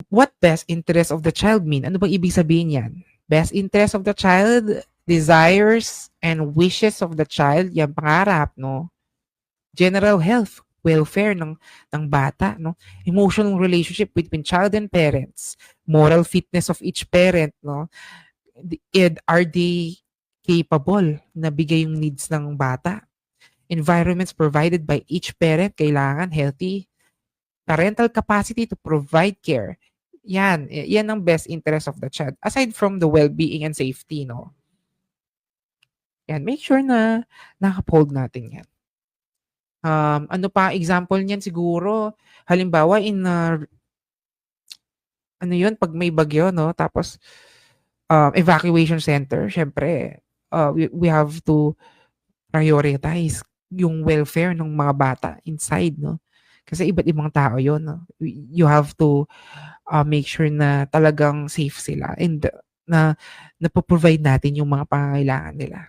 What best interest of the child mean? Ano bang ibig sabihin yan? Best interest of the child, desires and wishes of the child, yan pangarap, no? General health, welfare ng bata, no? Emotional relationship between child and parents, moral fitness of each parent, no? Are they capable na bigay yung needs ng bata? Environments provided by each parent, kailangan healthy. Parental capacity to provide care. Yan ang best interest of the child. Aside from the well-being and safety, no? Yan, make sure na naka-uphold natin yan. Ano pa example niyan siguro, halimbawa ano yun, pag may bagyo, no? Tapos, evacuation center, syempre, we have to prioritize yung welfare ng mga bata inside, no? Kasi iba't ibang tao yun, no? You have to make sure na talagang safe sila and na napo-provide natin yung mga pangangailangan nila.